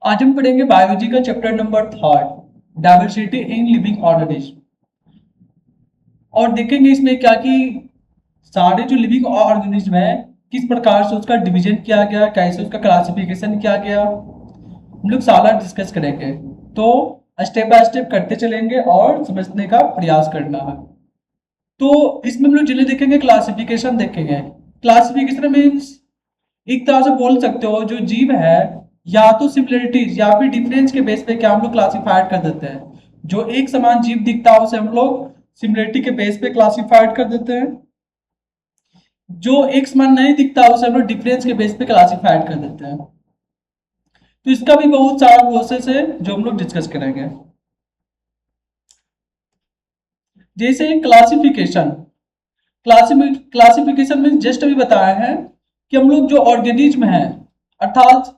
आज हम पढ़ेंगे बायोलॉजी का chapter number 3 diversity in living organism. और देखेंगे इसमें क्या कि सारे जो लिविंग ऑर्गेनिज्म है किस प्रकार से उसका डिवीजन किया गया, कैसे उसका क्लासिफिकेशन किया गया, हम लोग सारा डिस्कस करेंगे। तो स्टेप बाय स्टेप करते चलेंगे और समझने का प्रयास करना है। तो इसमें हम लोग जिले देखेंगे, क्लासिफिकेशन देखेंगे। क्लासिफिकेशन मीन्स एक तरह से बोल सकते हो जो जीव है या तो सिमिलरिटीज या फिर डिफरेंस के बेस पे क्या हम लोग क्लासिफाइड कर देते हैं। जो एक समान जीव दिखता है उसे हम लोग सिमिलरिटी के बेस पे क्लासिफाइड कर देते हैं। जो एक समान नहीं दिखता उसे हम लोग डिफरेंस के बेस पे क्लासिफाइड कर देते हैं। तो इसका भी बहुत सारा प्रोसेस है जो हम लोग डिस्कस करेंगे। जैसे क्लासिफिकेशन, क्लासिफिकेशन में जस्ट अभी बताया है कि हम लोग जो ऑर्गेनिज्म है अर्थात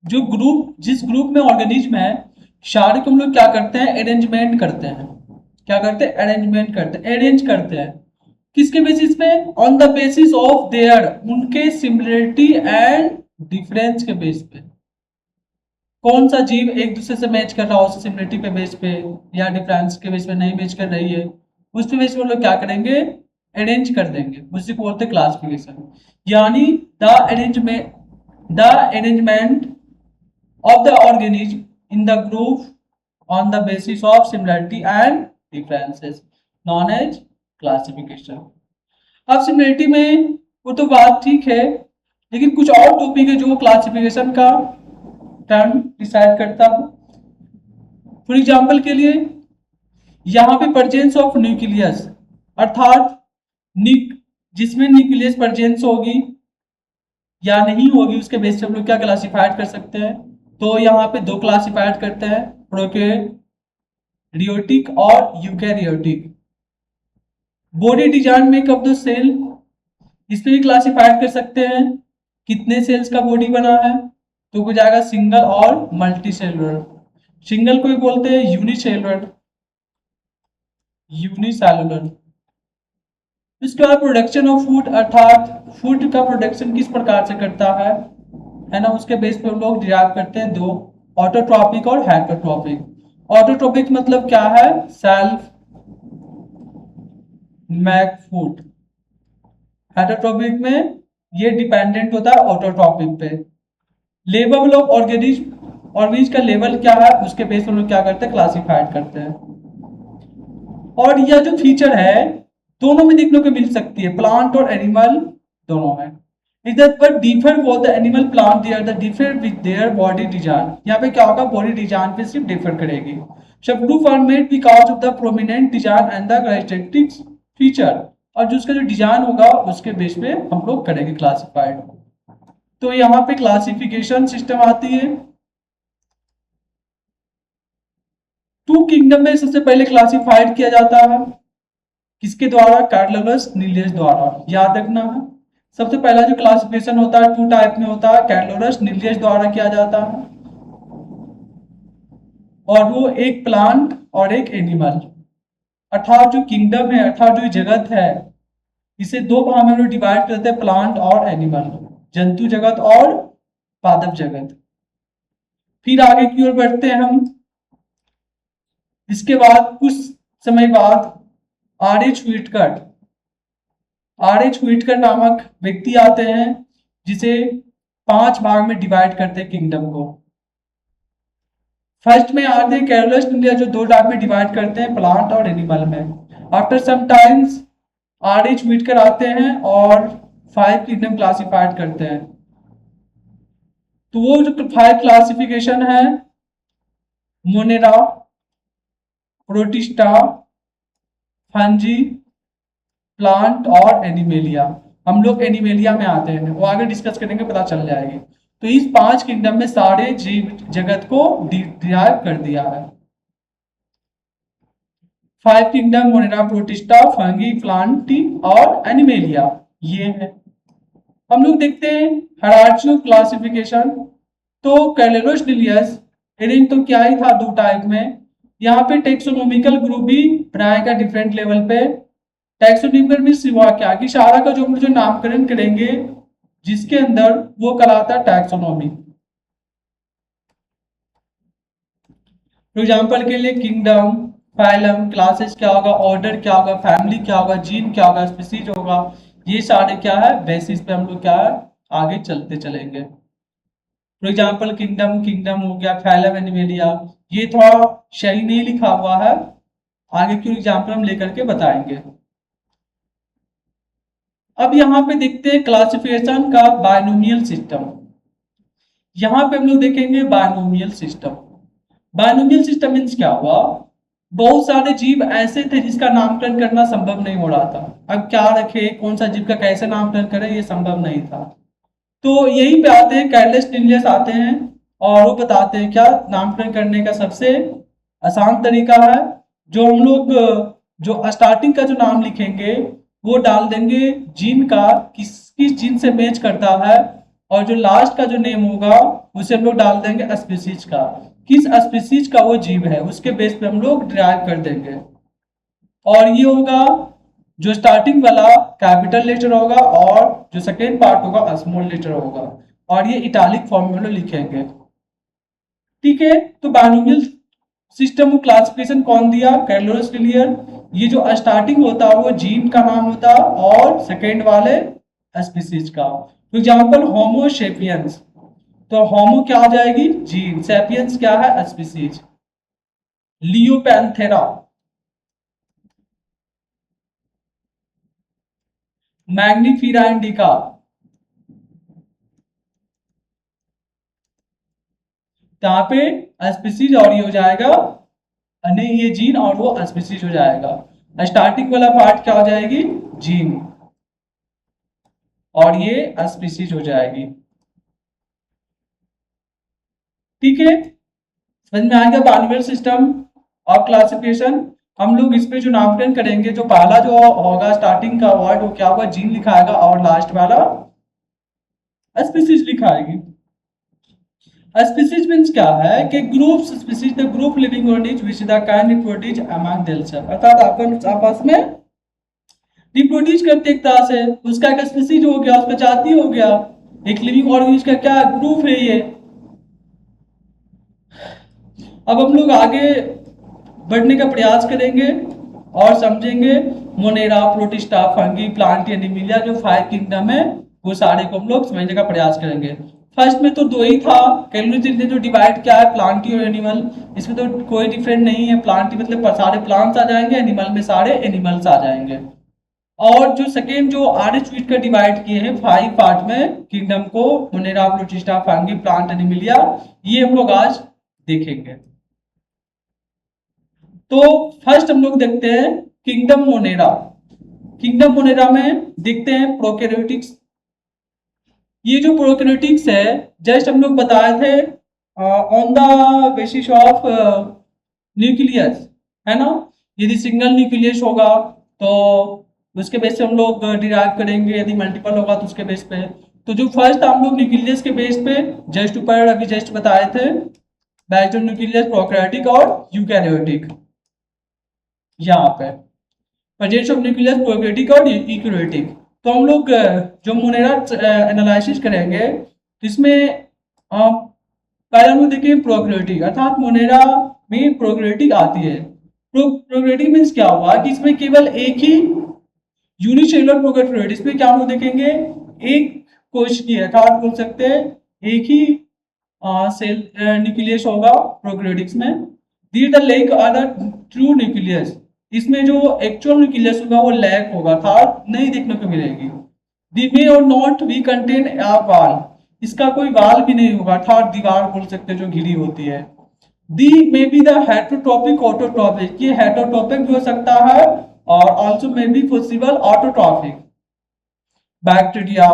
जो ग्रुप, जिस ग्रुप में ऑर्गेनिज्म है सारे को हम लोग क्या करते हैं, अरेंजमेंट करते हैं। क्या करते हैं, अरेंजमेंट करते हैं, अरेंज करते हैं। किसके बेसिस पे, on the basis of their, उनके सिमिलरिटी एंड डिफरेंस के बेस पे। कौन सा जीव एक दूसरे से मैच कर रहा हो उसे सिमिलरिटी पे बेस पे या डिफरेंस के बेस पे नहीं मैच कर रही है, उस पे बेस पे लोग क्या करेंगे, अरेंज कर देंगे। उसी को बोलते हैं क्लासिफिकेशन। यानी the arrangement of the organism in the group on the basis of similarity and differences known as classification। अब सिमिलरिटी में वो तो बात ठीक है, लेकिन कुछ और टॉपिक है जो क्लासिफिकेशन का टर्म डिसाइड करता है। फॉर एग्जांपल के लिए यहाँ पे प्रेजेंस ऑफ न्यूक्लियस अर्थात जिसमें न्यूक्लियस प्रेजेंस होगी या नहीं होगी उसके बेस पे हम लोग क्या क्लासिफाइड कर सकते हैं। तो यहाँ पे दो क्लासिफाइड करते हैं, प्रोकैरियोटिक और eukaryotic. Body design make of the cell, इसमें भी क्लासिफाइड कर सकते हैं कितने सेल्स का बॉडी बना है। तो हो जाएगा सिंगल और मल्टी सेलुलर। सिंगल को भी बोलते हैं यूनिसेलुलर, यूनिसेलुलर। इसके बाद प्रोडक्शन ऑफ फूड अर्थात फूड का प्रोडक्शन किस प्रकार से करता है ना, उसके बेस पे हम लोग डिराइव करते हैं दो, ऑटोट्रॉपिक और हेटरोट्रॉपिक। ऑटोट्रॉपिक मतलब क्या है, सेल्फ मेक फूड। हेटरोट्रॉपिक में ये डिपेंडेंट होता है ऑटोट्रॉपिक पे। लेवल ऑफ ऑर्गेनिज्म का लेवल क्या है उसके बेस पे हम लोग क्या करते हैं, क्लासिफाइड करते हैं। और यह जो फीचर है दोनों में देखने को मिल सकती है, प्लांट और एनिमल दोनों में। but differ both the animal plant they are the differ with their body design। यहाँ पे क्या होगा, बॉडी डिजाइन पे सिर्फ डिफर करेगी। Sub group are made because of the prominent design and the characteristic feature. और जो उसका जो डिजाइन होगा उसके बेस पे हम लोग करेंगे क्लासिफाइड। तो यहाँ पे क्लासिफिकेशन सिस्टम आती है। टू किंगडम में सबसे पहले क्लासिफाइड किया जाता है किसके द्वारा, कैटलोगस नीलियस द्वारा। याद रखना है सबसे पहला जो क्लासिफिकेशन होता है टू टाइप में होता है, कैटलोगस नीलियस द्वारा किया जाता है। और वो एक प्लांट और एक एनिमल, अर्थात जो किंगडम है अर्थात जो जगत है इसे दो भाग में डिवाइड करते हैं, प्लांट और एनिमल, जंतु जगत और पादप जगत। फिर आगे की ओर बढ़ते हैं हम। इसके बाद कुछ समय बाद आर एच व्हिटकर नामक व्यक्ति आते हैं जिसे 5 भाग में डिवाइड करते हैं किंगडम को। फर्स्ट में आते हैं कैरोलस इंडिया जो 2 भाग में डिवाइड करते हैं, प्लांट और एनिमल में। After some times R H Whittaker आते हैं और 5 किंगडम क्लासिफाइड करते हैं। तो वो जो 5 क्लासिफिकेशन है, मोनेरा, प्रोटिस्टा, फंजी, प्लांट और एनिमेलिया। हम लोग एनिमेलिया में आते हैं, वो आगे डिस्कस करेंगे, पता चल जाएगी। तो इस 5 किंगडम में सारे जीव जगत को डिराइव कर दिया है। 5 kingdom Monera, protista, fungi, Plantae और एनिमेलिया, ये है। हम लोग देखते हैं हायरार्की ऑफ क्लासिफिकेशन। तो कैलेडोनिलियस अरेंज तो क्या ही था 2 टाइप में। यहाँ पे टेक्सोनोमिकल ग्रुप भी बनाएगा डिफरेंट लेवल पे। टैक्सोनॉमिकल मींस हुआ क्या कि सारा का जो हम जो नामकरण करेंगे जिसके अंदर वो कहलाता है टैक्सोनॉमी। फॉर एग्जाम्पल के लिए किंगडम, फाइलम, क्लासेस क्या होगा, ऑर्डर क्या होगा, फैमिली क्या होगा, जीन क्या होगा, स्पीसीज होगा। ये सारे क्या है बेसिस पे हम लोग क्या है आगे चलते चलेंगे। फॉर एग्जाम्पल किंगडम, किंगडम हो गया, फैलम एनिमेलिया। ये थोड़ा सही नहीं लिखा हुआ है, आगे क्यों एग्जाम्पल हम लेकर के बताएंगे। अब यहाँ पे देखते हैं क्लासिफिकेशन का बायनोमियल सिस्टम। यहाँ पे हम लोग देखेंगे binomial system. Binomial system means क्या हुआ, बहुत सारे जीव ऐसे थे जिसका नामकरण करना संभव नहीं हो रहा था। अब क्या रखे, कौन सा जीव का कैसे नामकरण करें, ये संभव नहीं था। तो यहीं पे आते हैं कैरलेस लिनियस आते हैं और वो बताते हैं क्या नामकरण करने का सबसे आसान तरीका है। जो हम लोग जो स्टार्टिंग का जो नाम लिखेंगे वो डाल देंगे जीन का, किस किस जीन से मैच करता है, और जो लास्ट का जो नेम होगा उसे हम लोग डाल देंगे स्पीसीज का, किस स्पीसीज का वो जीव है उसके बेस पे हम लोग डिराइव कर देंगे। और ये होगा जो स्टार्टिंग वाला कैपिटल लेटर होगा और जो सेकेंड पार्ट होगा स्मॉल लेटर होगा, और ये इटालिक फॉर्म में लिखेंगे। ठीक है, तो बायनोमियल सिस्टम क्लासिफिकेशन कौन दिया, कैरलोस लिनियर। ये जो स्टार्टिंग होता है वो जीन का नाम होता है और सेकेंड वाले स्पीसीज का। तो एग्जाम्पल होमो सेपियंस, तो होमो क्या आ जाएगी जीन, सेपियंस क्या है स्पीसीज। लियोपैंथेरा, मैग्निफिरा इंडिका, यहाँ पे स्पीसीज और ये हो जाएगा, नहीं ये जीन और वो स्पीसीज हो जाएगा। स्टार्टिंग वाला पार्ट क्या हो जाएगी जीन और ये स्पीसीज हो जाएगी। ठीक है, समझ में आ गया बायनोमियल सिस्टम और क्लासिफिकेशन। हम लोग इस पे जो नामकरण करेंगे, जो पहला जो होगा स्टार्टिंग का वर्ड वो क्या होगा जीन लिखाएगा और लास्ट वाला स्पीसीज लिखाएगी। स्पीसीज मींस क्या है कि groups, species the group living organisms which the kind reproduce among themselves, अर्थात अपन आपस में रिप्रोड्यूस करते एक तरह से, उसका एक स्पीसीज हो गया, उसका जाति हो गया, एक लिविंग ऑर्गेनिज का क्या ग्रुप है ये। अब हम लोग आगे बढ़ने का प्रयास करेंगे और समझेंगे Monera, protista, fungi, plant, Animalia, जो 5 किंगडम है वो सारे को हम लोग समझने का प्रयास करेंगे। फर्स्ट में तो दो ही था, कैलोरी ने जो डिवाइड किया है प्लांटी और एनिमल, इसमें तो कोई डिफरेंट नहीं है, प्लांटी मतलब सारे प्लांट्स आ जाएंगे, एनिमल में सारे एनिमल्स आ जाएंगे। और जो सेकेंड जो आर स्वीट का डिवाइड किए हैं 5 पार्ट में किंगडम को, Monera, protista, fungi, plant, Animalia, ये हम लोग आज देखेंगे। तो फर्स्ट हम लोग देखते हैं किंगडम मोनेरा। किंगडम मोनेरा में देखते हैं प्रोकैरियोटिक्स। ये जो प्रोकैरियोटिक्स है जस्ट हम लोग बताए थे on the basis of nucleus, है ना। यदि सिंगल न्यूक्लियस होगा तो उसके बेस पे हम लोग डिराइव करेंगे, यदि मल्टीपल होगा तो उसके बेस पे। तो जो फर्स्ट हम लोग न्यूक्लियस के बेस पे जस्ट ऊपर अभी जस्ट बताए थे, बेस्ड ऑन न्यूक्लियस, प्रोकैरियोटिक और यूकैरियोटिक। यहाँ पे प्रेजेंस ऑफ न्यूक्लियस, प्रोकैरियोटिक और यूकैरियोटिक। तो हम लोग जो मोनेरा एनालिसिस करेंगे इसमें पहले हम लोग देखेंगे प्रोकैरियोटिक, अर्थात मोनेरा में प्रोकैरियोटिक आती है। प्रोकैरियोटिक मीन्स क्या हुआ कि इसमें केवल एक ही यूनिसेलुलर प्रोकैरियोटिक, इसमें क्या हम लोग देखेंगे एक कोश की, अर्थात बोल सकते हैं एक ही सेल न्यूक्लियस होगा प्रोकैरियोटिक्स में। They the lack are the true nucleus, इसमें जो एक्चुअल न्यूक्लियस होगा वो लैक होगा, अर्थात नहीं देखने को मिलेगी। दी मे और नॉट बी कंटेन अ वाल, इसका कोई वाल भी नहीं होगा, अर्थात दीवार बोल सकते हैं जो घिरी होती है। They may be the heterotrophic autotrophic, ये हेटरोट्रॉपिक भी हो सकता है और also may be possible autotrophic. Bacteria,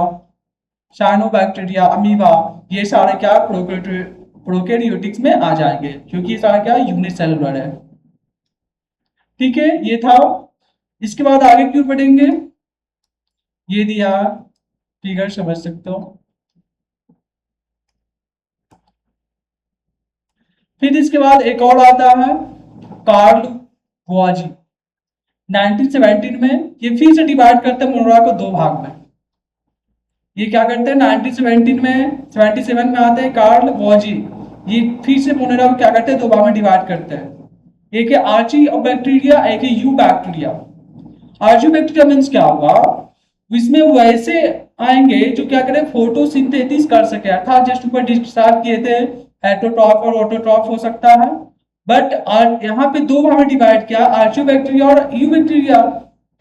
cyanobacteria, amoeba, ये सारे क्या प्रोकैरियोटिक्स में आ जाएंगे क्योंकि ये सारा क्या यूनिसेलुलर है। ठीक है, ये था। इसके बाद आगे क्यों बढ़ेंगे, ये दिया फिगर समझ सकते हो। फिर इसके बाद एक और आता है कार्ल वॉजी, 1917 में। ये फिर से डिवाइड करते हैं मोनेरा को दो भाग में। ये क्या करते हैं 1917 में, 77 में आते हैं कार्ल वॉजी, ये फिर से मोनेरा को क्या करते हैं, दो भाग में डिवाइड करते हैं। एक है आर्ची बैक्टीरिया, एक है eubacteria. Archaebacteria means क्या होगा, इसमें वैसे आएंगे जो क्या करें, फोटोसिंथेसिस कर सके, अर्थात जस्ट ऊपर डिस्क्राइब किए थे हेटेरोट्रॉफ और ऑटोट्रॉफ हो सकता है। बट यहाँ पे दो भाग में डिवाइड किया, आर्ची बैक्टीरिया और यू बैक्टीरिया।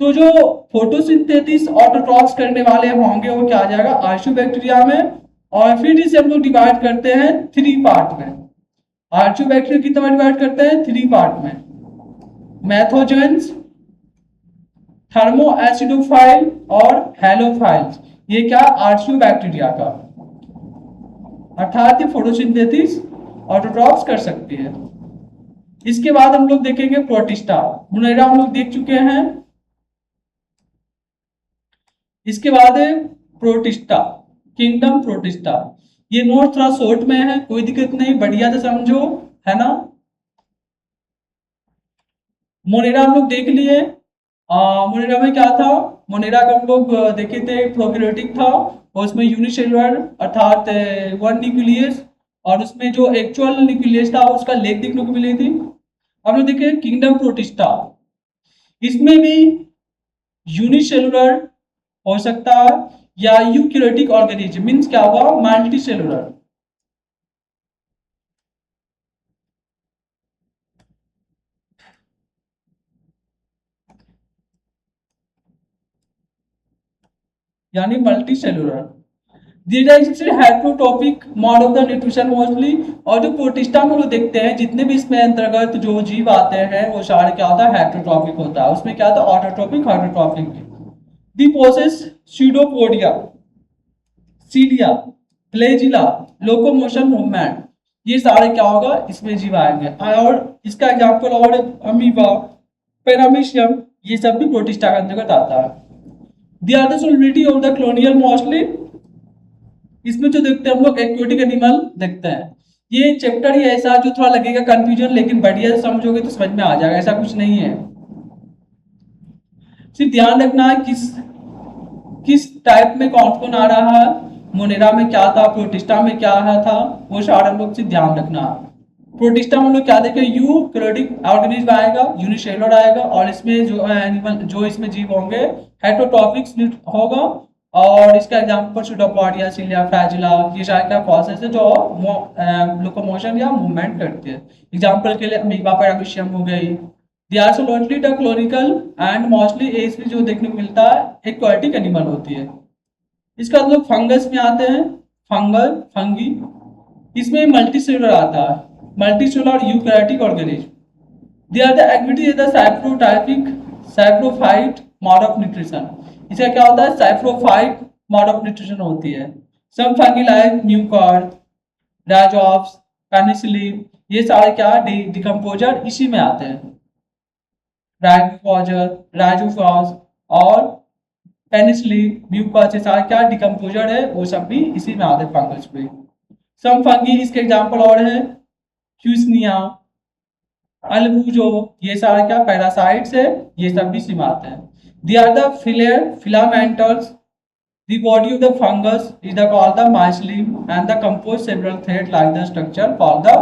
तो जो फोटोसिंथेसिस ऑटोट्रॉफ्स करने वाले होंगे वो क्या आ जाएगा, आर्ची बैक्टीरिया में। और फिर इसे हम लोग डिवाइड करते हैं 3 पार्ट में। आर्ची बैक्टीरिया कितना डिवाइड करते हैं, 3 पार्ट में। मैथोजेंस, थर्मो एसिडोफाइल और हेलोफाइल्स। ये क्या, आर्चियो बैक्टीरिया का, अर्थात ये फोटोसिंथेसिस ऑटोट्रॉफ्स कर सकती है। इसके बाद हम लोग देखेंगे प्रोटिस्टा। मोनेरा हम लोग देख चुके हैं। इसके बाद है प्रोटिस्टा, किंगडम प्रोटिस्टा। ये नोट थोड़ा शॉर्ट में है, कोई दिक्कत नहीं, बढ़िया से समझो, है ना। मोनेरा हम लोग देख लिए। मोनेरा में क्या था, मोनेरा का हम लोग देखे थे प्रोकैरियोटिक था, और उसमें यूनिसेलुलर अर्थात 1 न्यूक्लियस, और उसमें जो एक्चुअल न्यूक्लियस था उसका लेग देखने को मिली थी। हम लोग देखे किंगडम प्रोटिस्टा, इसमें भी यूनिसेलुलर हो सकता है या यूकैरियोटिक ऑर्गेनिज्म, मीन्स क्या हुआ, मल्टी सेलुलर। यानी multi cellular. हेट्रोटॉपिक mode of the nutrition mostly. और जो प्रोटिस्टा में लोग देखते हैं, जितने भी इसमें अंतर्गत जो जीव आते हैं वो सारे क्या होता है, हेट्रोटॉपिक होता है। उसमें क्या होता है, autotrophic, hydrotropic. The process pseudopodia, सीडिया, फ्लैजिला, लोकोमोशन मूवमेंट, ये सारे क्या होगा, इसमें जीव आएंगे। और इसका एग्जांपल और अमीबा, पैरामीशियम, ये सब भी प्रोटिस्टा के अंतर्गत आता है। They are the solubility of the colonial mostly. इसमें जो देखते हैं हम लोग एक्वेटिक एनिमल देखते हैं। ये चैप्टर ही ऐसा जो थोड़ा लगेगा कंफ्यूजन, लेकिन बढ़िया से समझोगे तो समझ में आ जाएगा, ऐसा कुछ नहीं है। सिर्फ ध्यान रखना है किस किस टाइप में कौन कौन आ रहा है, मोनेरा में क्या था, प्रोटिस्टा में क्या है था, वो सारे हम लोग से ध्यान रखना है। प्रोटिस्टा में हम लोग क्या देखें, यूकैरियोटिक ऑर्गेनिज्म आएगा, यूनिसेलुलर आएगा, और इसमें जो एनिमल, जो इसमें जीव होंगे हेटेरोट्रॉपिक होगा। और इसका एग्जांपल स्यूडोपोडिया, सिलिया, फ्लैजिला, ये सारे क्या प्रोसेस है जो लोकोमोशन या मूवमेंट करती है। एग्जांपल के लिए अमीबा, पैरामीशियम हो गई। They are solitary the colonial and mostly इसमें जो देखने को मिलता है एक्वाटिक एनिमल होती है। इसका हम लोग फंगस में आते हैं, फंगल, फंगी। इसमें मल्टीसेलुलर आता है, multicellular eukaryotic organism. They are the activity the saprophytic, saprophyte mode of nutrition. इसका क्या होता है, सैप्रोफाइट मोड ऑफ न्यूट्रिशन होती है। सम फंगी लाइक म्यूकॉर्ड, राइजोप्स, पेनिसिलिन, ये सारे क्या डिकम्पोजर इसी में आते हैं। राइजोफॉजर, राइजोफॉज और पेनिसिलिन, म्यूकॉर्ड, ये सारे क्या डिकम्पोजर है, वो सब भी इसी में आते हैं फंगस पे। सम फंगी, इसके एग्जांपल और है क्यूसनिया, अल्बुजो, ये सारे क्या पैरासाइट्स है, ये सब भी इसी में आते हैं। They are the filamentous. The body of the fungus is called the mycelium and the compose several thread like the structure called the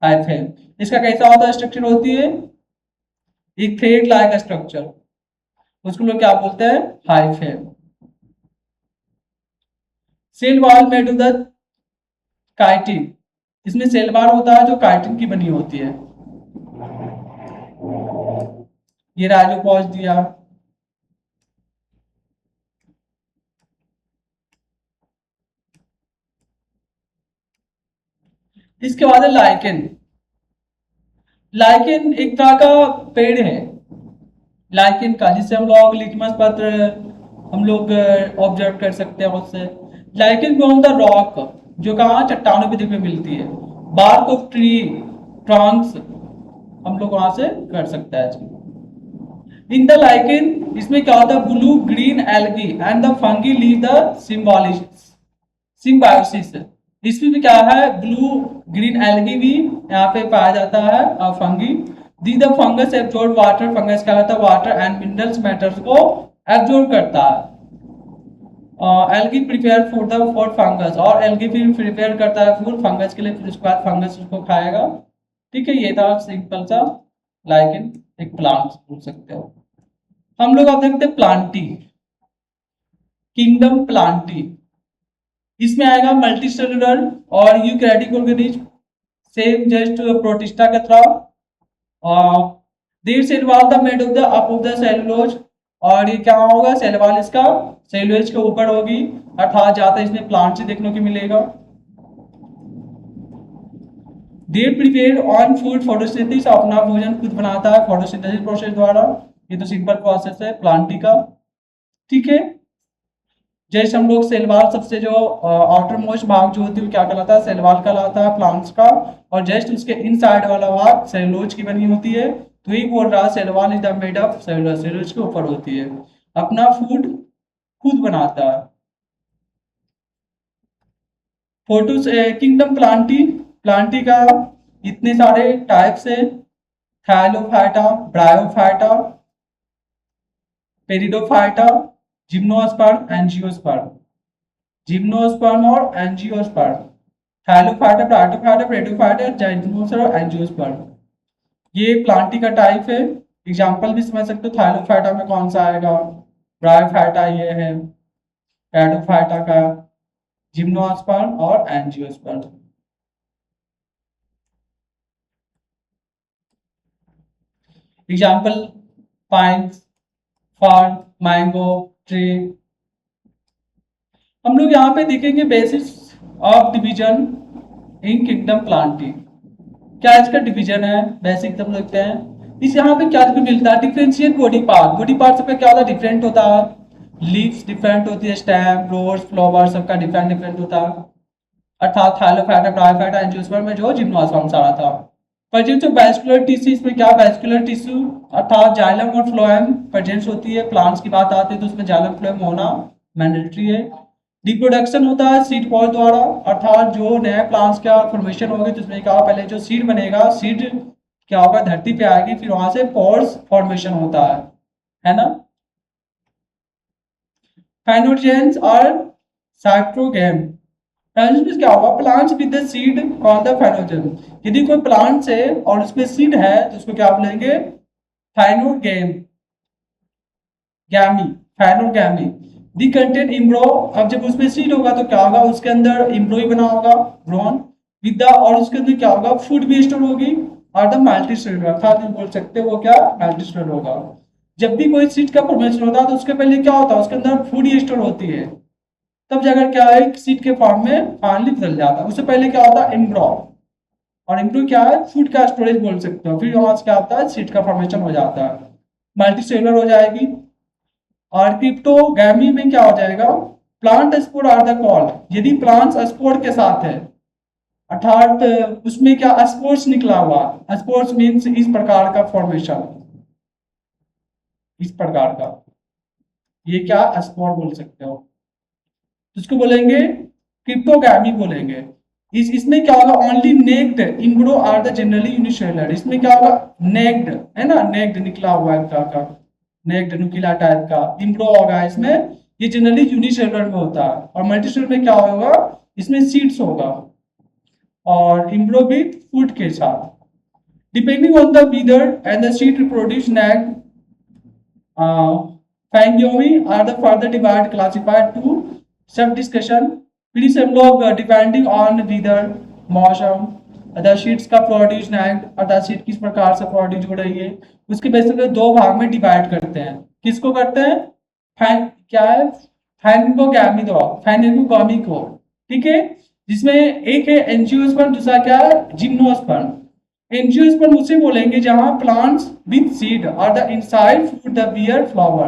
hyphae. इसका कैसा होता है स्ट्रक्चर, होती है एक थ्रेड लाइक स्ट्रक्चर, उसको लोग क्या बोलते हैं, hyphae. Cell wall made of the chitin, इसमें सेल वॉल होता है जो काइटिन की बनी होती है। ये राइजोपॉज दिया। इसके बाद है लाइकेन। लाइकेन एक तरह का पेड़ है लाइकेन का, जिससे हम लोग लिटमस पत्र हम लोग ऑब्जर्व कर सकते हैं उससे। लाइकेन फ्रॉम द रॉक, जो कहाँ चट्टानों पे देखने मिलती है। बार्क ऑफ ट्री, ट्रंक्स हम लोग वहां से कर सकते हैं। इन द लाइकेन, इसमें क्या होता है, blue green algae and the fungi leave the symbiosis. इसमें भी क्या है, ब्लू ग्रीन एल्गी भी यहाँ पे पाया जाता है, और fungi. The the fungus absorb water, fungus क्या होता है, वाटर एंड मिनरल्स मैटर्स को एब्जॉर्ब करता है। Algae prepare food the for fungus, और एल्गी फिर प्रिपेयर करता है फूड फंगस के लिए, फिर उसके बाद फंगस उसको खाएगा। ठीक है, ये था सिंपल सा लाइक एक प्लांट बोल सकते हो। हम लोग अब देखते हैं प्लांटी, किंगडम प्लांटी। इसमें आएगा मल्टी सेलुलर और eukaryotic organism, same just Protista की तरह। Their cell wall the made of the up of the cellulose, और ये क्या होगा, सेल वॉल इसका सेलुलोज के ऊपर होगी, अर्थात ज्यादा इसमें प्लांट से देखने को मिलेगा। देर प्रिपेयर ऑन फूड फोटोसिंथेसिस, अपना भोजन खुद बनाता है फोटोसिंथेसिस प्रोसेस द्वारा। ये तो सिंपल प्रोसेस है प्लांटी का। ठीक है, जैसे हम लोग सेलवाल सबसे जो आउटर मोस्ट भाग जो होती है वो क्या कहलाता है, सेलवाल कहलाता है प्लांट्स का, और जस्ट उसके इनसाइड वाला भाग सेलुलोज की बनी होती है। तो ही बोल रहा है cell wall is the made of cellulose, cellulose के ऊपर होती है, अपना फूड खुद बनाता है। फोटो किंगडम प्लांटी, प्लांटी का इतने सारे टाइप्स है, Thallophyta, Bryophyta, Pteridophyta, gymnosperm, angiosperm, gymnosperm और angiosperm, Thallophyta, Bryophyta, Pteridophyta, gymnosperm और एंजियोस्पर्म। ये प्लांटी का टाइप है। एग्जांपल भी समझ सकते हो, थैलोफाइटा में कौन सा आएगा, ब्रायोफाइटा ये है, पेरिडोफाइटा का, जिम्नोस्पर्म और angiosperm. Example pine, fern, mango tree. हम लोग यहाँ पे देखेंगे basis of division in kingdom Plantae. क्या इसका डिवीजन है, बेसिक हम देखते हैं। इस यहाँ पे क्या मिलता है, differentiate body part, body part सबका क्या होता है, डिफरेंट होता है। लीव्स डिफरेंट होती है, स्टेम, रोज, फ्लावर सबका डिफरेंट डिफरेंट होता है, अर्थात थैलोफाइटा, ब्रायोफाइटा, एंजियोस्पर्म में जो जिम्नोस्पर्म सारा था। प्रेजेंस ऑफ वैस्कुलर टिश्यू, इसमें क्या वैस्कुलर टिश्यू अर्थात जाइलम और फ्लोएम प्रेजेंस होती है। प्लांट्स की बात आती है तो उसमें जाइलम फ्लोएम होना मैंडेटरी है। रिप्रोडक्शन होता है सीड पॉड द्वारा, अर्थात जो नए प्लांट्स का फॉर्मेशन होगी तो उसमें क्या पहले जो सीड बनेगा, सीड क्या होगा धरती पे आएगी, फिर वहां से पॉड्स फॉर्मेशन होता है ना। फाइनोजेंस और साइक्रोगेम, ट्रांजिशन क्या होगा, plants with the seed on the phanerogam. यदि कोई प्लांट्स है और उसमें सीड है तो उसको क्या बोलेंगे, फाइनोगेम, गैमी, फाइनोगैमी। दी कंटेंट इम्ब्रो, अब जब उसमें सीड होगा तो क्या होगा, उसके अंदर इम्ब्रो ही बना होगा, ब्रोन विद द, और उसके अंदर क्या होगा, फूड भी स्टोर होगी, और द मल्टीसेलुलर, अर्थात बोल सकते हैं वो क्या मल्टीसेलुलर होगा। जब भी कोई सीड का फॉर्मेशन होता है तो उसके पहले क्या होता है, उसके अंदर फूड ही स्टोर होती है, तब जाकर क्या है सीड के फॉर्म में फाइनली बदल जाता है। उससे पहले क्या होता है एम्ब्रो, और एम्ब्रो क्या है फूड का स्टोरेज बोल सकते हो, फिर वहां से क्या होता है सीड का फॉर्मेशन हो जाता है, मल्टीसेलुलर हो जाएगी। और क्रिप्टोगैमी में क्या हो जाएगा, plant spore are the called, यदि प्लांट्स स्पोर के साथ है, अर्थात उसमें क्या स्पोर्स निकला हुआ, स्पोर्स मीन्स इस प्रकार का फॉर्मेशन, इस प्रकार का, ये क्या स्पोर बोल सकते हो, तो इसको बोलेंगे क्रिप्टोगैमी बोलेंगे। इसमें क्या होगा, only naked embryo are the generally unicellular, इसमें क्या होगा नेक्ड है ना, नेक्ड निकला हुआ है का नेक्ड नुकीला टाइप का इम्ब्रो होगा इसमें, ये जनरली यूनिसेलुलर में होता है। और मल्टीसेलुलर में क्या होगा, इसमें सीड्स होगा और इम्ब्रो विथ फूड के साथ। Depending on the weather and the seed reproduce naked फैंगियोमी are the further divide classified to sub discussion. फिर से हम लोग डिपेंडिंग ऑन वीदर, मौसम, अदर शीट्स का प्रोड्यूस नेक्ड, अदर शीट किस प्रकार से प्रोड्यूस हो रही है, उसके बेसिस पे दो भाग में डिवाइड करते हैं। किसको करते हैं, क्या है फैंगोगैमी दो, फैंगोगैमी को, ठीक है, जिसमें एक है एंजियोस्पर्म, दूसरा क्या है जिम्नोस्पर्म। एंजियोस्पर्म उसे बोलेंगे जहां प्लांट्स विद सीड और the inside fruit the bear flower,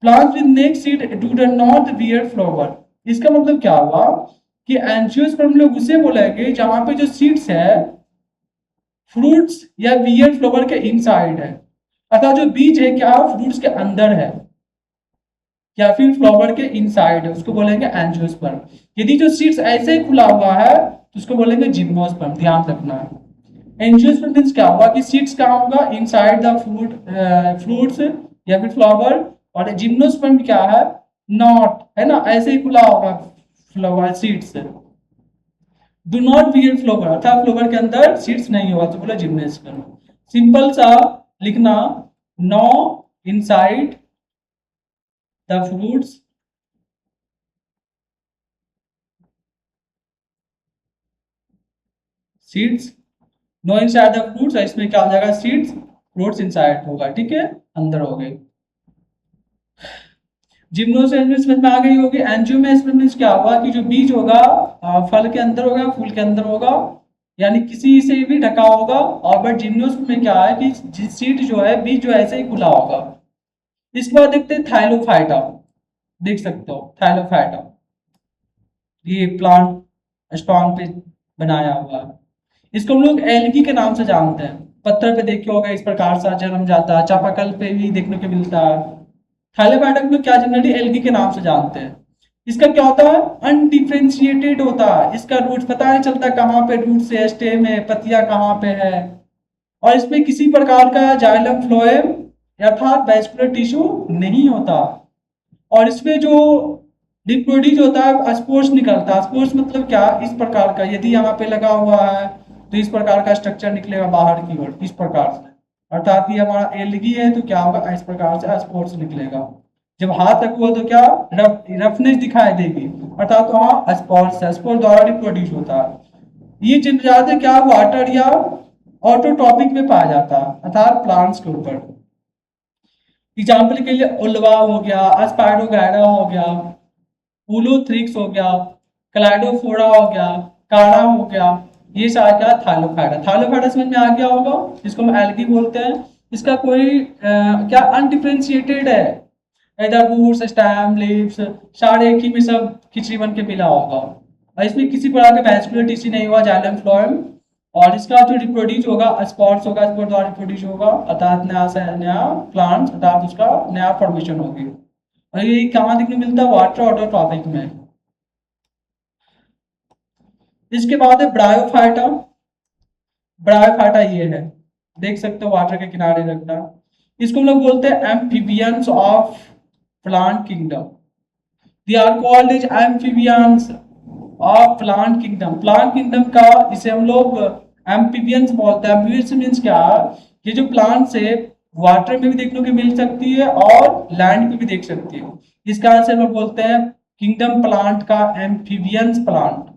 plants with naked seed do not bear flower. इसका मतलब क्या हुआ कि एंजियोस्पर्म लोग उसे बोलेंगे जहां पे जो सीड्स है फ्रूट्स या बियर फ्लावर के इनसाइड है, अर्थात जो बीज है क्या फ्रूट्स के अंदर है या फिर फ्लावर के इनसाइड है, उसको बोलेंगे एंजियोस्पर्म। यदि जो सीड्स ऐसे ही खुला हुआ है तो उसको बोलेंगे जिम्नोस्पर्म, ध्यान रखना है। एंजियोस्पर्म मींस क्या हुआ कि सीड्स कहाँ होगा, इनसाइड द फ्रूट, फ्रूट्स या फिर फ्लावर, और जिम्नोस्पर्म क्या है नॉट, है ना, ऐसे ही खुला होगा flower seeds. Do not beer flower, अर्थात फ्लोवर के अंदर सीड्स नहीं होगा, तो बोला जिम्नोस्पर्म। सिंपल सा लिखना, no inside the fruits seeds, no inside the fruits, इसमें क्या हो जाएगा, सीड्स, फ्रूट्स इनसाइड होगा, ठीक है, अंदर हो गए। जिम्नोस्पर्म समझ में आ गई होगी। एंजियोस्पर्म मींस क्या होगा कि जो बीज होगा फल के अंदर होगा, फूल के अंदर होगा, यानी किसी से भी ढका होगा। और बट जिम्नोस्पर्म में क्या है कि सीड जो है, बीज जो है ऐसे ही खुला होगा। इसके बाद देखते हैं थाइलोफाइटा, देख सकते हो थाइलोफाइटा, ये प्लांट स्टॉन पे बनाया हुआ है। इसको हम लोग एल्गी के नाम से जानते हैं। पत्थर पे देखे होगा इस प्रकार सा जन्म जाता है, चापाकल पे भी देखने को मिलता है। थाइलोफाइटा को क्या जनरली एल्गी के नाम से जानते हैं। इसका क्या होता है, अनडिफरेंशिएटेड होता है, इसका रूट पता नहीं चलता कहाँ पे रूट से स्टेम है, पतिया कहाँ पे है। और इसमें किसी प्रकार का जाइलम फ्लोएम अर्थात वैस्कुलर टिश्यू नहीं होता। और इसमें जो रिप्रोड्यूस होता है स्पोर्स निकलता है। स्पोर्स मतलब क्या, इस प्रकार का, यदि यहाँ पे लगा हुआ है तो इस प्रकार का स्ट्रक्चर निकलेगा बाहर की ओर, इस प्रकार से। अर्थात ये हमारा एल्गी है तो क्या होगा, इस प्रकार से स्पोर्स निकलेगा। जब हाथ रखो तो क्या रफनेस दिखाई देगी, अर्थात वहाँ स्पोर्स है, स्पोर्स द्वारा रिप्रोड्यूस होता है। ये चिन्ह जाते क्या वाटर या ऑटोट्रॉपिक में पाया जाता है, अर्थात प्लांट्स के ऊपर। एग्जाम्पल के लिए उल्वा हो गया, अस्पाइडोगायरा हो गया, उलोथ्रिक्स हो गया, क्लाइडोफोरा हो गया, काड़ा हो गया, ये सारा क्या थाइलोफाइटा। थाइलोफाइटा समझ में आ गया होगा, जिसको हम एल्गी बोलते हैं। इसका कोई क्या अनडिफरेंशिएटेड है, इधर रूट्स स्टेम लीव्स सारे एक ही में सब खिचड़ी बन के मिला होगा। और इसमें किसी प्रकार का वैस्कुलर टिश्यू नहीं हुआ, जाइलम फ्लोएम। और इसका जो रिप्रोड्यूस होगा स्पॉट्स होगा, स्पॉट द्वारा रिप्रोड्यूस होगा, अर्थात नया से नया प्लांट, अर्थात उसका नया फॉर्मेशन होगी। और ये कहाँ देखने को मिलता है, वाटर ऑटोट्रॉपिक में। इसके बाद है ब्रायोफाइटा। ब्रायोफाइटा ये है, देख सकते हो वाटर के किनारे रखना। इसको हम लोग बोलते हैं amphibians of plant kingdom. They are called as amphibians of plant kingdom. Plant kingdom का इसे हम लोग एम्फीबियंस बोलते हैं। एम्फीबियंस मीन्स क्या, ये जो प्लांट्स है वाटर में भी देखने को मिल सकती है और लैंड पे भी देख सकती है। इसका आंसर हम बोलते हैं किंगडम प्लांट का एम्फीबियंस प्लांट,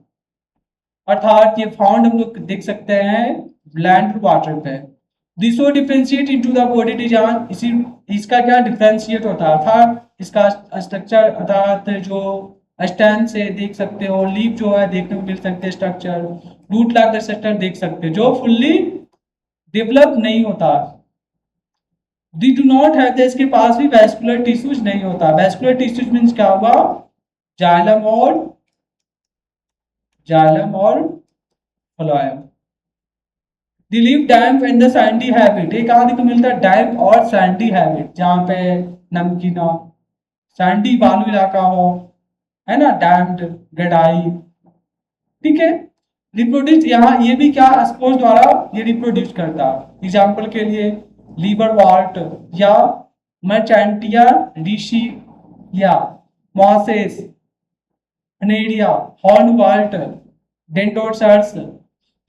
अर्थात ये फाउंड हम लोग देख सकते हैं लैंड वाटर पे। दिसो differentiate into the body design, इसी इसका क्या डिफरेंशिएट होता है, अर्थात इसका स्ट्रक्चर, अर्थात जो स्टैंड से देख सकते हो, लीफ जो है देखने को मिल सकते हैं स्ट्रक्चर, रूट लाइक स्ट्रक्चर देख सकते हो, जो फुल्ली डेवलप नहीं होता। दी डू नॉट हैव, इसके पास भी वैस्कुलर टिश्यूज नहीं होता। वैस्कुलर टिश्यूज मींस क्या हुआ, जाइलम और phloem. The live damp and the Sandy habit, एक आदि को मिलता है डैम्प और सैंडी हैबिट, जहां पे नमकीना सैंडी बालू इलाका हो, है ना, डैम्ड गडाई, ठीक है। रिप्रोड्यूस यहाँ ये भी क्या स्पोर्स द्वारा ये रिप्रोड्यूस करता है। एग्जाम्पल के लिए लीवर वाल्ट या मर्चेंटिया ऋषि या मॉसेस, अनेरिया, हॉर्न वाल्ट, डेंटोसर्स,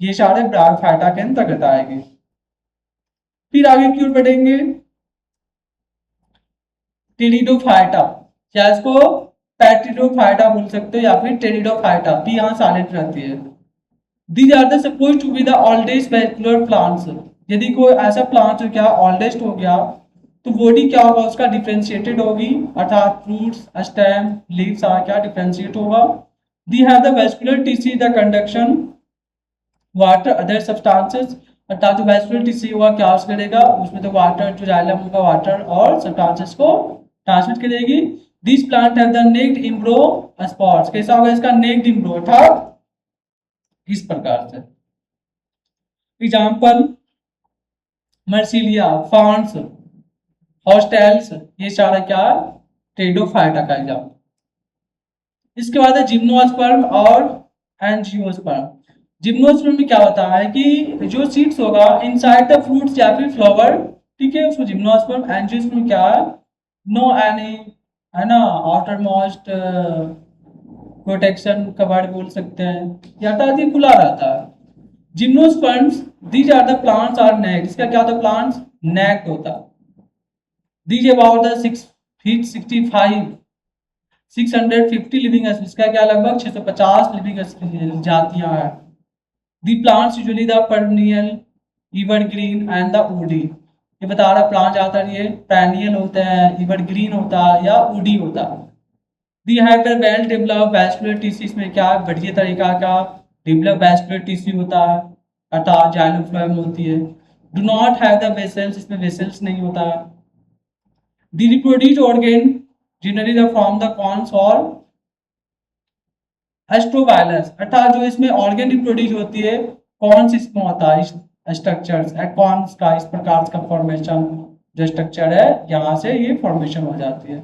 ये सारे ब्रायोफाइटा के अंतर्गत आएंगे। फिर आगे की ओर बढ़ेंगे, टेरिडोफाइटा, या इसको पैटिडोफाइटा बोल सकते हो या फिर टेरिडोफाइटा, पी यहाँ साइलेंट रहती है। These are the supposed to be the oldest vascular plants। यदि कोई ऐसा प्लांट जो क्या ओल्डेस्ट हो गया तो बॉडी क्या होगा उसका डिफरेंशिएटेड होगी, अर्थात फ्रूट्स स्टेम लीव्स आ क्या डिफरेंशिएट होगा। They have the vascular tissue the conduction water other substances, अर्थात जो वैस्कुलर टिश्यू होगा क्या करेगा, उसमें तो वाटर जो जाइलम होगा वाटर और सब्सटेंसेस को ट्रांसमिट करेगी। This plant have the naked embryo spots, कैसा होगा इसका नेक्ड इम्ब्रो, अर्थात इस प्रकार से। एग्जाम्पल मर्सिलिया, फॉन्स, हॉस्टेल्स, ये सारा क्या टेरिडोफाइटा का एग्जाम्पल। इसके बाद है जिम्नोस्पर्म और एंजियोस्पर्म। जिम्नोस्पर्म में क्या होता है कि जो सीड्स होगा इनसाइड द फ्रूट्स या फिर फ्लावर, ठीक है, उसको जिम्नोस्पर्म। एंजियोस्पर्म क्या है, नो एनी है ना, आउटर मोस्ट प्रोटेक्शन कवर्ड बोल सकते हैं, यातायात ये खुला रहता है। Gymnosperms, these are the plants are naked, इसका क्या होता है, प्लांट्स नेक्ड होता है। These about the 6 feet 65 650 living, इसका क्या लगभग 650 लिविंग जातियां हैं। The plants usually the perennial, evergreen and the woody, ये बता रहा प्लांट ज्यादातर ये पेरेनियल होते हैं, एवरग्रीन होता है या वुडी होता है। They have the well develop vascular tissue, इसमें क्या बढ़िया तरीका का डेवलप वैस्कुलर टिश्यू होता है, अर्थात जाइलोफ्लोएम होती है। Do not have the vessels, इसमें वेसल्स नहीं होता है। The reproduce organ generally the from the cones और एस्ट्रोवायलस, अर्थात जो इसमें ऑर्गन रिप्रोड्यूस होती है कौन सी इसमें होता है स्ट्रक्चर्स कौन का इस प्रकार का फॉर्मेशन जो स्ट्रक्चर है यहाँ से ये फॉर्मेशन हो जाती है।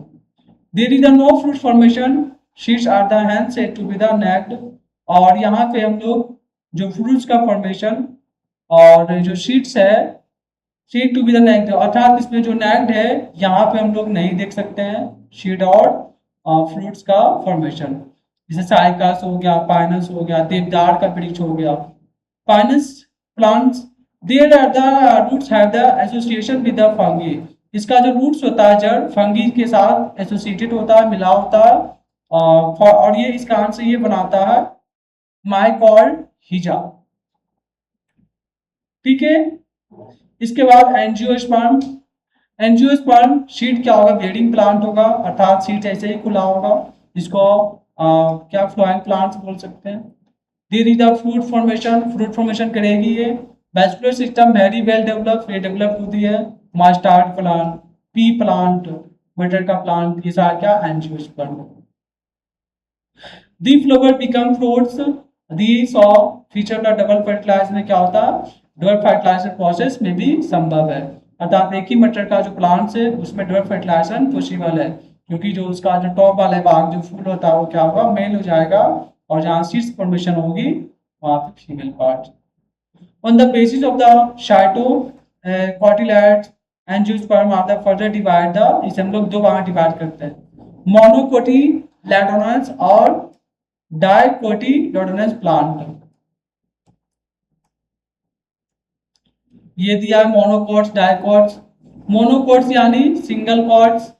There is no fruit formation, sheets are the hand said to be the naked, और यहाँ पे हम लोग जो फ्रूट्स का फॉर्मेशन और जो शीट्स है sheet to be the naked, अर्थात इसमें जो नेक्ड है यहाँ पे हम लोग नहीं देख सकते हैं शीट और फ्रूट्स का फॉर्मेशन। जैसे साइकस हो गया, पाइनस हो गया, देवदार का वृक्ष हो गया। Pinus plants there are the roots have the association with the fungi, इसका जो रूट्स होता है जड़ फंगी के साथ एसोसिएटेड होता है, मिला होता है, और ये इस कारण से ये बनाता है माइकॉर्डिजा। ठीक है, इसके बाद एंजियोस्पर्म, एंजियोस्पर्म सीड क्या होगा, बेयरिंग प्लांट होगा, अर्थात सीड ऐसे ही खुला होगा, जिसको क्या फ्लोइंग प्लांट्स बोल सकते हैं। There is the fruit formation, fruit formation करेगी ये। Vascular system very well develop, ये डेवलप होती है। मस्टर्ड प्लांट, पी प्लांट, मटर का प्लांट, ये सारा क्या एंजियोस्पर्म। दी फ्लावर बिकम फ्रूट्स, दी सॉ फीचर का डबल फर्टिलाइज में क्या होता है, डबल फर्टिलाइजर प्रोसेस में भी संभव है, अर्थात एक ही मटर का जो प्लांट है उसमें डबल फर्टिलाइजेशन पॉसिबल है, क्योंकि जो उसका जो टॉप वाले भाग जो फूल होता है वो क्या होगा, मेल हो जाएगा, और जहाँ सीड्स फॉर्मेशन होगी वहाँ पे female part. On the basis of the शाइटो cotyledons angiosperm are the further divide the, इसे हम लोग दो भाग डिवाइड करते हैं, मोनोकोटिलेडोनस और डाइकोटिलेडोनस प्लांट। ये दिया है मोनोकोट्स डाइकोट्स, मोनोकोट्स यानी सिंगल कॉट्स,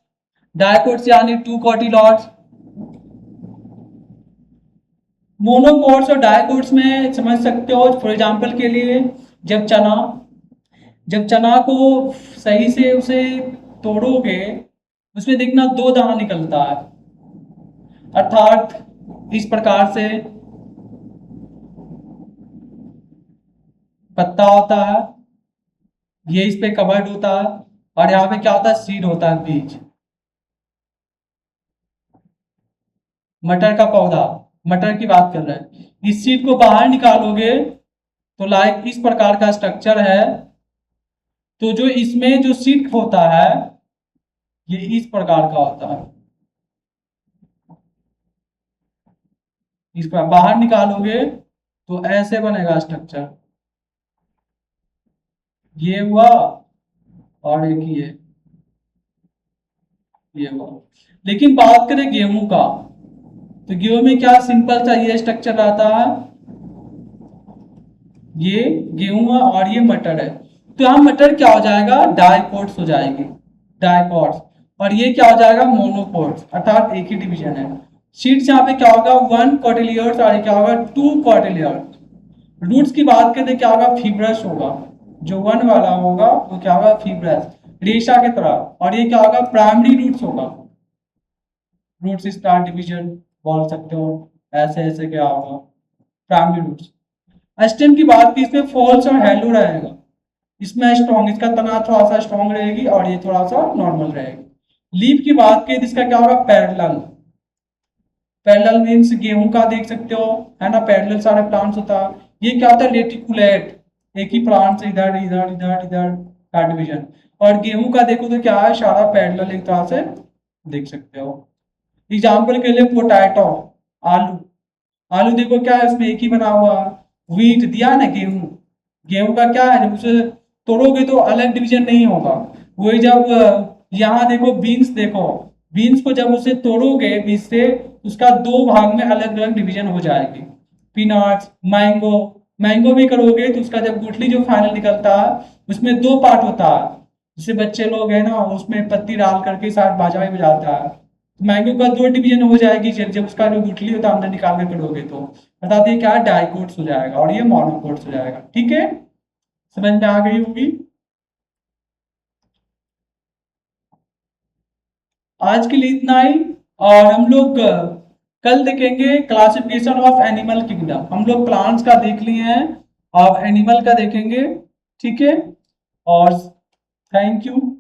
डाइकोट्स यानी टू कोटिलॉट्स। मोनोकोट्स और डाइकोट्स में समझ सकते हो, फॉर एग्जांपल के लिए जब चना को सही से उसे तोड़ोगे उसमें देखना दो दाना निकलता है, अर्थात इस प्रकार से पत्ता होता है, ये इस पे कवर्ड होता है, और यहाँ पे क्या होता है, सीड होता है, बीज। मटर का पौधा, मटर की बात कर रहे हैं, इस सीड को बाहर निकालोगे तो लाइक इस प्रकार का स्ट्रक्चर है, तो जो इसमें जो सीड होता है ये इस प्रकार का होता है, इस पर बाहर निकालोगे तो ऐसे बनेगा स्ट्रक्चर, ये हुआ और एक ये हुआ। लेकिन बात करें गेहूं का, तो गेहूं में क्या सिंपल सा ये स्ट्रक्चर रहता है, ये गेहूं है और ये मटर है, तो यहाँ मटर क्या हो जाएगा, डाइकोट्स हो जाएगी, डाइकोट्स, और ये क्या हो जाएगा, मोनोकोट्स, अर्थात एक ही डिवीजन है। सीड्स यहाँ पे क्या होगा, 1 कोटिलियर्स, और क्या होगा 2 कोटिलियर्स। रूट्स की बात करें क्या होगा, फीब्रस होगा, जो 1 वाला होगा वो क्या होगा, फीब्रस, रेशा की तरह, और ये क्या होगा, प्राइमरी रूट्स होगा, रूट्स स्टार डिवीजन बोल सकते हो, ऐसे ऐसे क्या होगा, प्राइमरी रूट्स। स्टेम की बात की, इसमें फॉल्स और हेलो रहेगा, इसमें स्ट्रॉन्ग, इसका तना थोड़ा सा स्ट्रॉन्ग रहेगी और ये थोड़ा सा नॉर्मल रहेगी। लीफ की बात की, इसका क्या होगा, पैरेलल, पैरेलल मीन्स गेहूं का देख सकते हो, है ना, पैरेलल सारे प्लांट्स होता है। ये क्या होता है, रेटिकुलेट, एक ही प्लांट से इधर इधर इधर इधर का डिवीजन, और गेहूं का देखो तो क्या है, सारा पैरेलल एक तरह से देख सकते हो। एग्जाम्पल के लिए पोटैटो, आलू, आलू देखो क्या है, इसमें एक ही बना हुआ, व्हीट दिया ना, गेहूं, गेहूं का क्या है, जब उसे तोड़ोगे तो अलग डिवीजन नहीं होगा, वही जब यहाँ देखो बीन्स देखो, बीन्स को जब उसे तोड़ोगे बीज से, उसका दो भाग में अलग अलग डिवीजन हो जाएगी। पीनट्स, मैंगो, मैंगो भी करोगे तो उसका जब गुठली जो फाइनल निकलता है उसमें दो पार्ट होता है। जैसे बच्चे लोग हैं ना, उसमें पत्ती डाल करके साथ बाजा भी बजाता है। तो मैंगो का दो डिवीजन हो जाएगी, जब उसका जो गुठली होता है अंदर निकाल के करोगे तो बता दिए क्या डाइकोट्स हो जाएगा और ये मोनोकोट्स हो जाएगा। ठीक है, समझ में आ गई होगी। आज के लिए इतना ही, और हम लोग कल देखेंगे क्लासिफिकेशन ऑफ एनिमल किंगडम। हम लोग प्लांट्स का देख लिए हैं, और एनिमल का देखेंगे। ठीक है, और थैंक यू।